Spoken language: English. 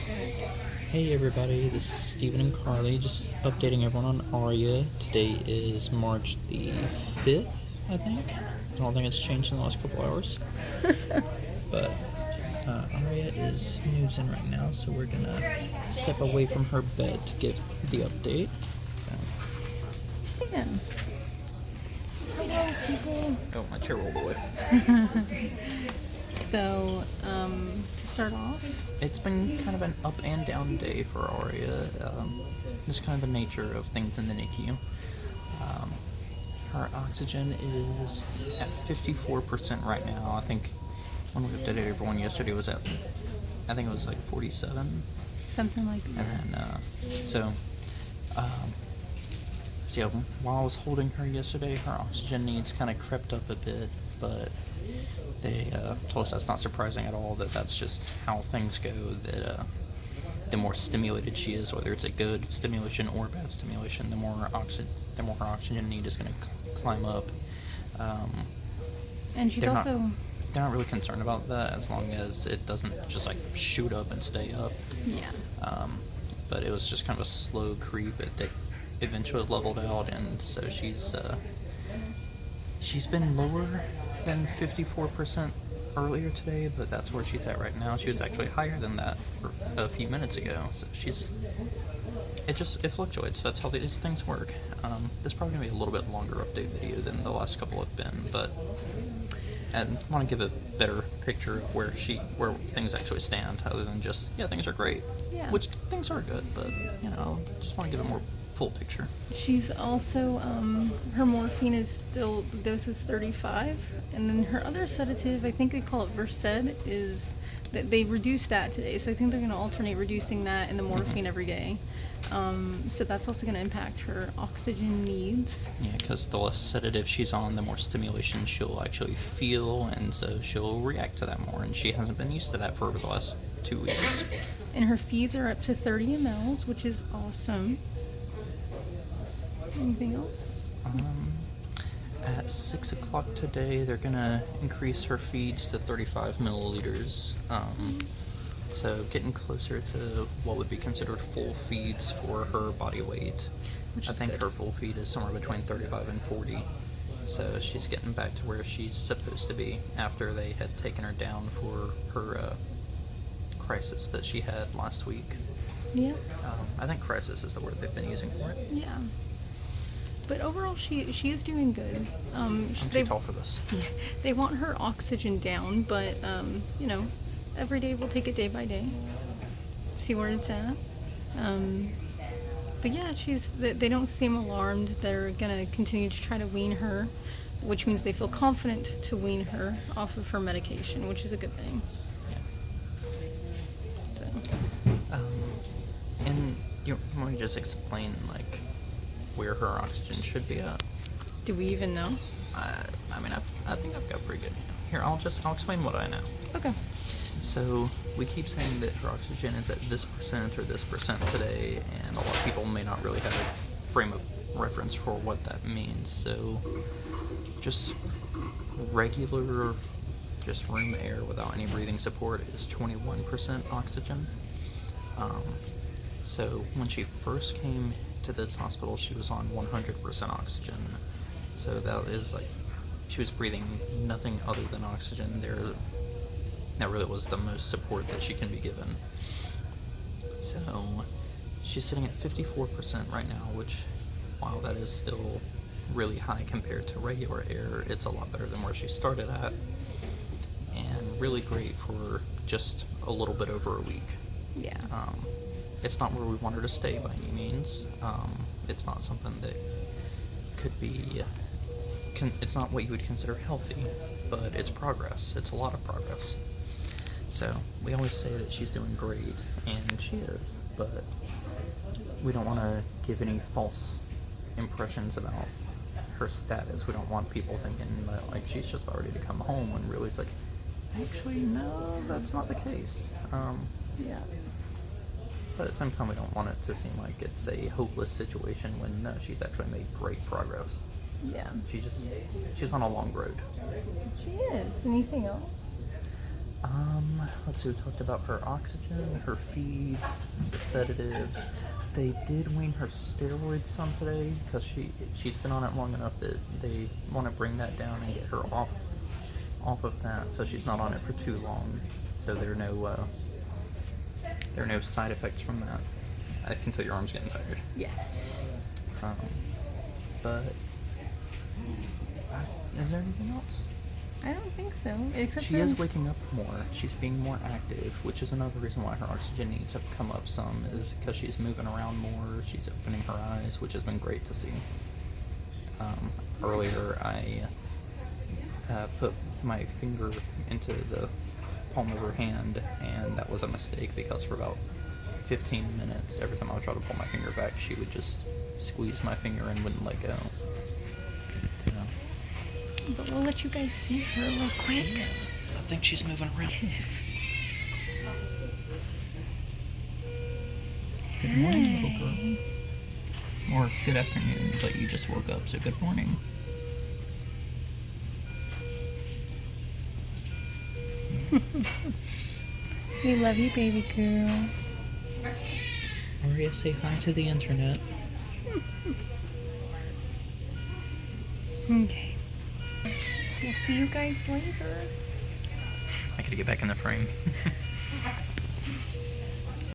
Hey everybody, this is Steven and Carly, just updating everyone on Aria. Today is March the 5th, I think. I don't think it's changed in the last couple hours. But Aria is snoozing right now, so we're gonna step away from her bed to give the update. Yeah. Hello, people. Oh, my chair rolled away. So, to start off, It's been kind of an up and down day for Aria. Just kind of the nature of things in the NICU. Her oxygen is at 54% right now. I think when we updated everyone yesterday, it was at, I think it was like 47. something like that. And then, so yeah, while I was holding her yesterday, her oxygen needs kind of crept up a bit, but they told us that's not surprising at all, that that's just how things go, that the more stimulated she is, whether it's a good stimulation or bad stimulation, the more her oxygen need is going to climb up. And she's they're also... they're not really concerned about that as long as it doesn't just like shoot up and stay up. Yeah. But it was just kind of a slow creep. They eventually leveled out, and so she's been lower than 54% earlier today, but that's where she's at right now. She was actually higher than that a few minutes ago. So it fluctuates. That's how these things work. This is probably gonna be a little bit longer update video than the last couple have been, but I want to give a better picture of where things actually stand, other than just things are great. Yeah. Which things are good, but just want to give a more full picture. She's also, her morphine is still, the dose is 35, and then her other sedative, I think they call it Versed, is that they reduced that today, so I think they're going to alternate reducing that and the morphine every day. So that's also going to impact her oxygen needs. Yeah, because the less sedative she's on, the more stimulation she'll actually feel, and so she'll react to that more, and she hasn't been used to that for the last 2 weeks. And her feeds are up to 30 mLs, which is awesome. Anything else? At 6 o'clock today, they're gonna increase her feeds to 35 milliliters. So getting closer to what would be considered full feeds for her body weight. I think her full feed is somewhere between 35 and 40. So she's getting back to where she's supposed to be after they had taken her down for her crisis that she had last week. Yeah. I think crisis is the word they've been using for it. Yeah. But overall, she is doing good. I'm too tall for this. Yeah, they want her oxygen down, but every day we'll take it day by day, see where it's at. But yeah, they don't seem alarmed. They're gonna continue to try to wean her, which means they feel confident to wean her off of her medication, which is a good thing. Yeah. So. And you want to just explain where her oxygen should be at? Do we even know? I think I've got pretty good. Here, I'll explain what I know. Okay. So we keep saying that her oxygen is at this percent or this percent today, and a lot of people may not really have a frame of reference for what that means. So just regular, just room air without any breathing support is 21% oxygen. So when she first came to this hospital, she was on 100% oxygen. So that is she was breathing nothing other than oxygen. That really was the most support that she can be given. So she's sitting at 54% right now, which, while that is still really high compared to regular air, it's a lot better than where she started at, and really great for just a little bit over a week. Yeah. It's not where we want her to stay by any means. It's not something that could be... it's not what you would consider healthy, but it's progress. It's a lot of progress. So we always say that she's doing great, and she is, but we don't want to give any false impressions about her status. We don't want people thinking that she's just about ready to come home, when really it's actually no, that's not the case. Yeah. But at the same time, we don't want it to seem like it's a hopeless situation, when no, she's actually made great progress. Yeah. She's on a long road. She is. Anything else? Let's see, we talked about her oxygen, her feeds, the sedatives. They did wean her steroids some today because she's been on it long enough that they want to bring that down and get her off of that, so she's not on it for too long. So there are no side effects from that. I can tell your arm's getting tired. Yeah. Um, but is there anything else? I don't think so. Except She is waking up more. She's being more active, which is another reason why her oxygen needs have come up some, is because she's moving around more. She's opening her eyes, which has been great to see. Earlier, I put my finger into the palm of her hand, and that was a mistake because for about 15 minutes, every time I would try to pull my finger back, she would just squeeze my finger and wouldn't let go. So, But we'll let you guys see her real quick. I think she's moving around. Yes. Good morning, little girl. Or good afternoon, but you just woke up, so good morning. We love you, baby girl. Aria, say hi to the internet. Okay. We'll see you guys later. I gotta get back in the frame.